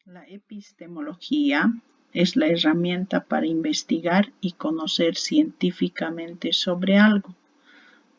La epistemología es la herramienta para investigar y conocer científicamente sobre algo,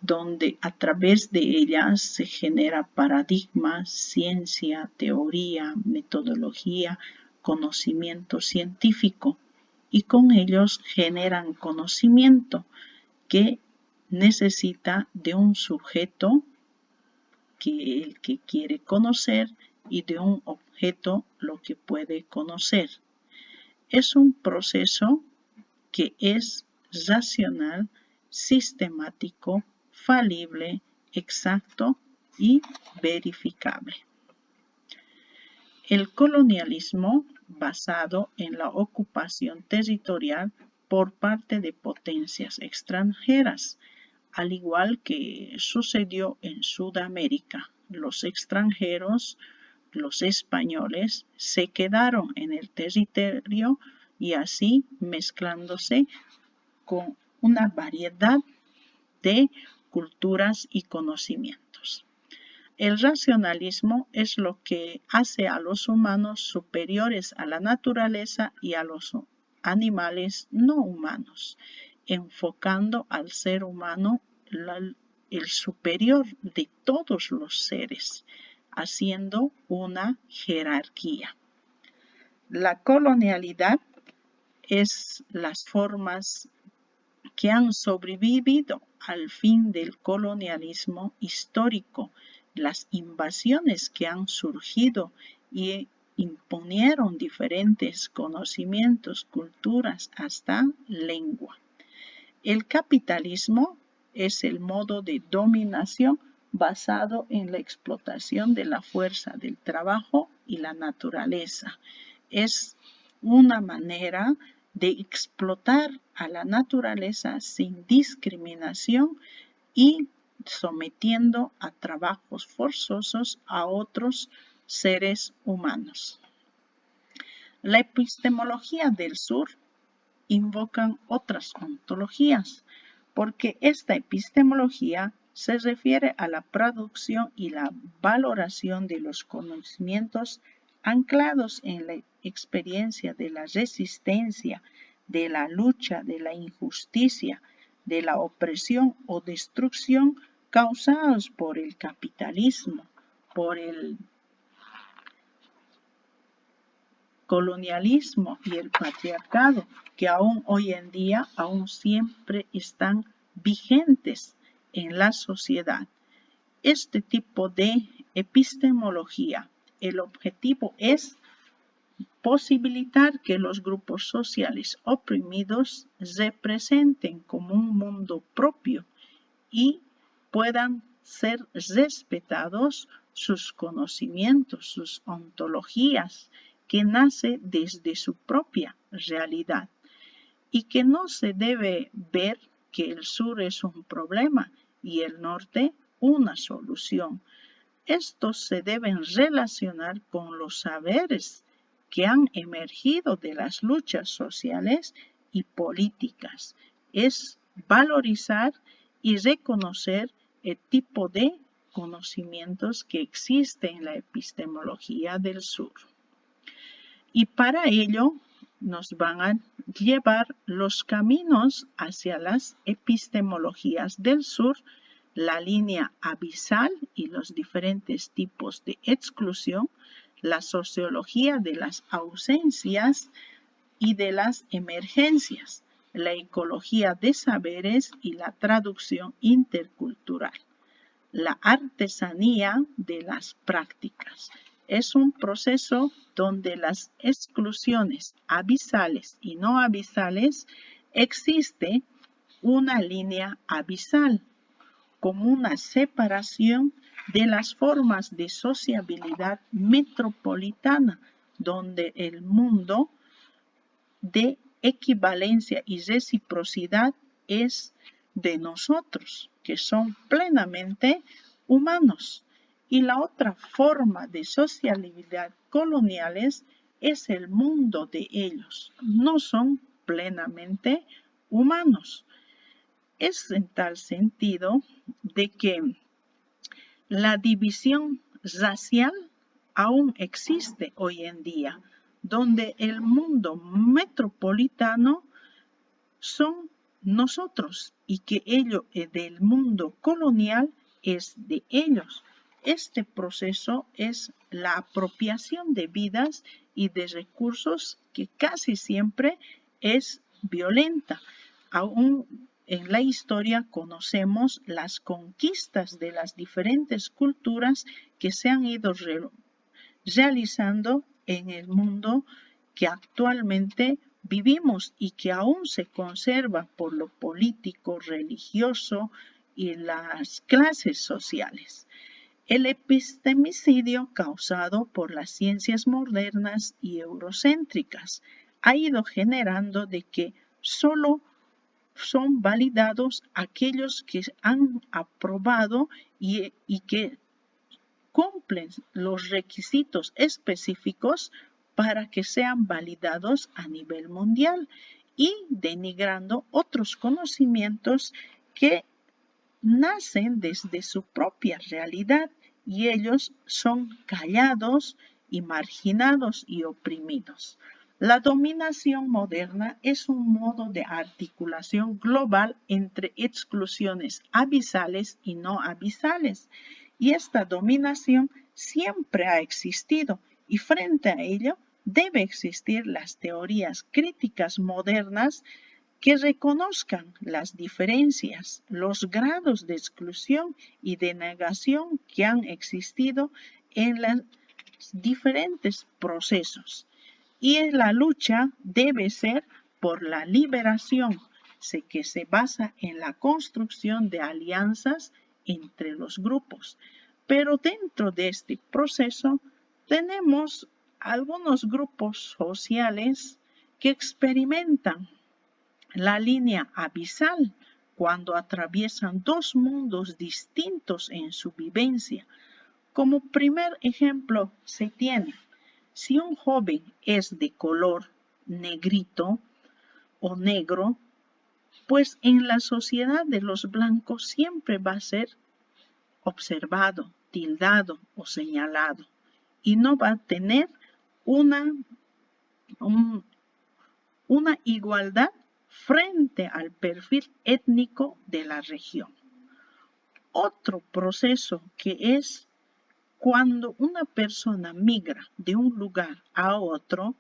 donde a través de ella se genera paradigmas, ciencia, teoría, metodología, conocimiento científico, y con ellos generan conocimiento que necesita de un sujeto que el que quiere conocer y de un objeto lo que puede conocer. Es un proceso que es racional, sistemático, falible, exacto y verificable. El colonialismo, basado en la ocupación territorial por parte de potencias extranjeras, al igual que sucedió en Sudamérica. Los extranjeros, los españoles, se quedaron en el territorio y así mezclándose con una variedad de culturas y conocimientos. El racionalismo es lo que hace a los humanos superiores a la naturaleza y a los animales no humanos, enfocando al ser humano el superior de todos los seres, haciendo una jerarquía. La colonialidad es las formas que han sobrevivido al fin del colonialismo histórico, las invasiones que han surgido y imponieron diferentes conocimientos, culturas, hasta lengua. El capitalismo es el modo de dominación basado en la explotación de la fuerza del trabajo y la naturaleza. Es una manera de explotar a la naturaleza sin discriminación y sometiendo a trabajos forzosos a otros seres humanos. La epistemología del sur invocan otras ontologías, porque esta epistemología se refiere a la producción y la valoración de los conocimientos anclados en la experiencia de la resistencia, de la lucha, de la injusticia, de la opresión o destrucción causados por el capitalismo, por el colonialismo y el patriarcado, que aún hoy en día aún siempre están vigentes en la sociedad. Este tipo de epistemología, el objetivo es posibilitar que los grupos sociales oprimidos representen como un mundo propio y puedan ser respetados sus conocimientos, sus ontologías, que nace desde su propia realidad y que no se debe ver que el sur es un problema y el norte una solución. Estos se deben relacionar con los saberes que han emergido de las luchas sociales y políticas. Es valorizar y reconocer el tipo de conocimientos que existe en la epistemología del sur. Y para ello nos van a llevar los caminos hacia las epistemologías del sur, la línea abisal y los diferentes tipos de exclusión, la sociología de las ausencias y de las emergencias, la ecología de saberes y la traducción intercultural, la artesanía de las prácticas. Es un proceso donde las exclusiones abisales y no abisales existe una línea abisal, como una separación de las formas de sociabilidad metropolitana, donde el mundo de equivalencia y reciprocidad es de nosotros, que son plenamente humanos. Y la otra forma de sociabilidad coloniales es el mundo de ellos, no son plenamente humanos. Es en tal sentido de que la división racial aún existe hoy en día, donde el mundo metropolitano son nosotros y que ello del mundo colonial es de ellos. Este proceso es la apropiación de vidas y de recursos que casi siempre es violenta. Aún en la historia conocemos las conquistas de las diferentes culturas que se han ido realizando en el mundo que actualmente vivimos y que aún se conserva por lo político, religioso y las clases sociales. El epistemicidio causado por las ciencias modernas y eurocéntricas ha ido generando de que solo son validados aquellos que han aprobado y que cumplen los requisitos específicos para que sean validados a nivel mundial y denigrando otros conocimientos que nacen desde su propia realidad y ellos son callados y marginados y oprimidos. La dominación moderna es un modo de articulación global entre exclusiones abisales y no abisales, y esta dominación siempre ha existido y frente a ello debe existir las teorías críticas modernas que reconozcan las diferencias, los grados de exclusión y de negación que han existido en los diferentes procesos. Y la lucha debe ser por la liberación, que se basa en la construcción de alianzas entre los grupos. Pero dentro de este proceso tenemos algunos grupos sociales que experimentan la línea abisal cuando atraviesan dos mundos distintos en su vivencia. Como primer ejemplo se tiene, si un joven es de color negrito o negro, pues en la sociedad de los blancos siempre va a ser observado, tildado o señalado y no va a tener una igualdad frente al perfil étnico de la región. Otro proceso que es cuando una persona migra de un lugar a otro,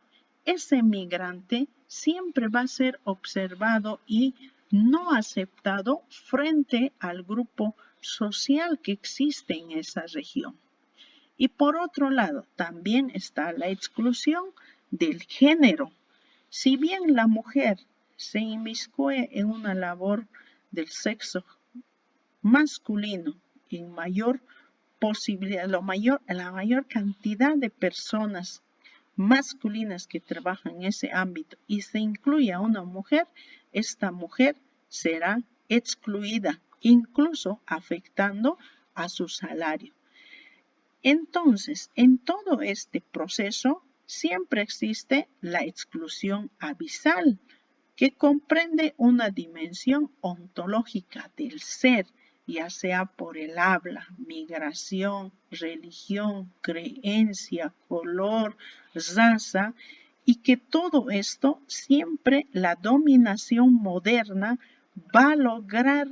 ese migrante siempre va a ser observado y no aceptado frente al grupo social que existe en esa región. Y por otro lado, también está la exclusión del género. Si bien la mujer se inmiscuye en una labor del sexo masculino en mayor posibilidad, la mayor cantidad de personas masculinas que trabajan en ese ámbito y se incluye a una mujer, esta mujer será excluida, incluso afectando a su salario. Entonces, en todo este proceso siempre existe la exclusión abisal, que comprende una dimensión ontológica del ser, ya sea por el habla, migración, religión, creencia, color, raza, y que todo esto siempre la dominación moderna va a lograr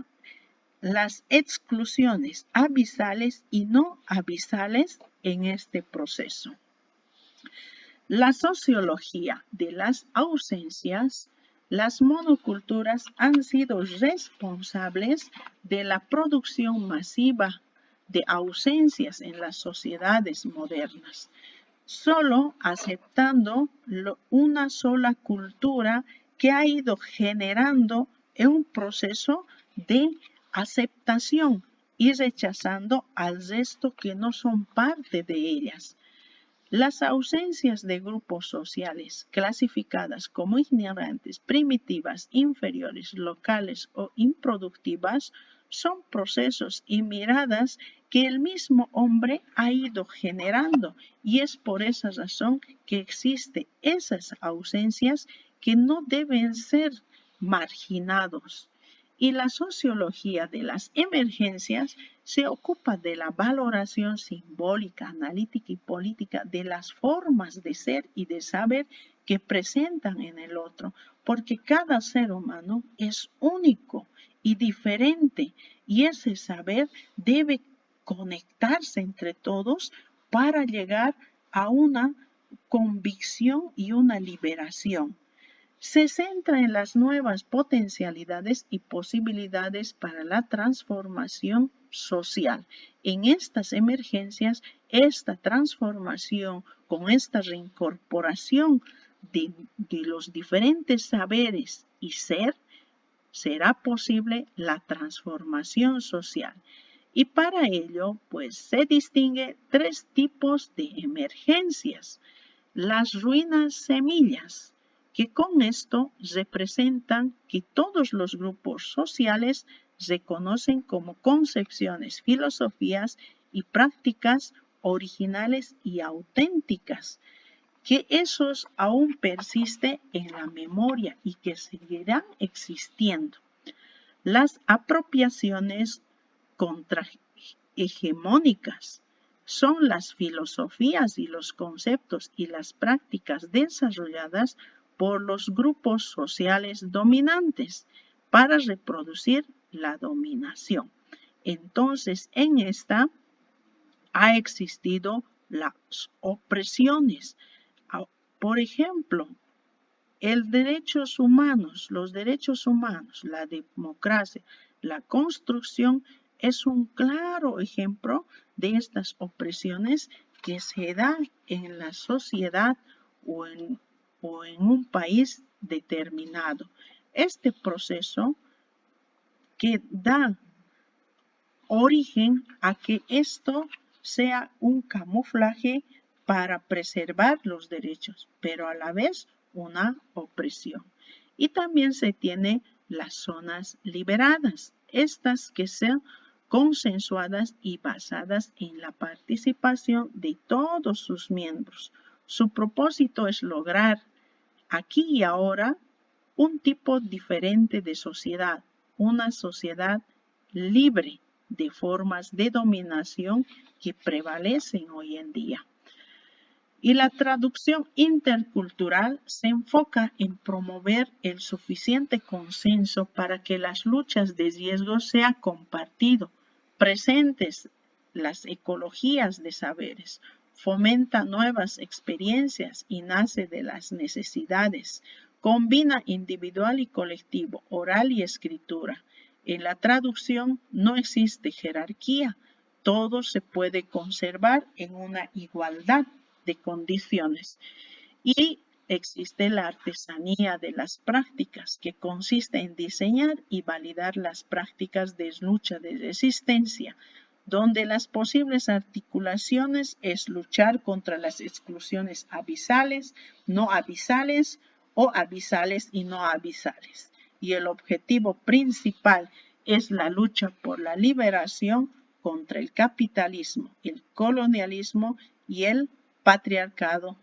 las exclusiones abisales y no abisales en este proceso. La sociología de las ausencias, las monoculturas han sido responsables de la producción masiva de ausencias en las sociedades modernas, solo aceptando una sola cultura que ha ido generando un proceso de aceptación y rechazando al resto que no son parte de ellas. Las ausencias de grupos sociales clasificadas como ignorantes, primitivas, inferiores, locales o improductivas son procesos y miradas que el mismo hombre ha ido generando y es por esa razón que existen esas ausencias que no deben ser marginados. Y la sociología de las emergencias se ocupa de la valoración simbólica, analítica y política de las formas de ser y de saber que presentan en el otro, porque cada ser humano es único y diferente, y ese saber debe conectarse entre todos para llegar a una convicción y una liberación. Se centra en las nuevas potencialidades y posibilidades para la transformación social. En estas emergencias, esta transformación con esta reincorporación de los diferentes saberes y ser, será posible la transformación social. Y para ello, pues se distingue tres tipos de emergencias. Las ruinas semillas, que con esto representan que todos los grupos sociales reconocen como concepciones, filosofías y prácticas originales y auténticas, que esos aún persiste en la memoria y que seguirán existiendo. Las apropiaciones contrahegemónicas son las filosofías y los conceptos y las prácticas desarrolladas por los grupos sociales dominantes para reproducir la dominación. Entonces, en esta ha existido las opresiones. Por ejemplo, los derechos humanos, la democracia, la construcción es un claro ejemplo de estas opresiones que se dan en la sociedad o en un país determinado. Este proceso que da origen a que esto sea un camuflaje para preservar los derechos, pero a la vez una opresión. Y también se tiene las zonas liberadas, estas que sean consensuadas y basadas en la participación de todos sus miembros. Su propósito es lograr aquí y ahora un tipo diferente de sociedad, una sociedad libre de formas de dominación que prevalecen hoy en día. Y la traducción intercultural se enfoca en promover el suficiente consenso para que las luchas de riesgo sean compartidas, presentes las ecologías de saberes, fomenta nuevas experiencias y nace de las necesidades, combina individual y colectivo, oral y escritura. En la traducción no existe jerarquía, todo se puede conservar en una igualdad de condiciones. Y existe la artesanía de las prácticas, que consiste en diseñar y validar las prácticas de lucha de resistencia, donde las posibles articulaciones es luchar contra las exclusiones abisales, no abisales o abisales y no abisales. Y el objetivo principal es la lucha por la liberación contra el capitalismo, el colonialismo y el patriarcado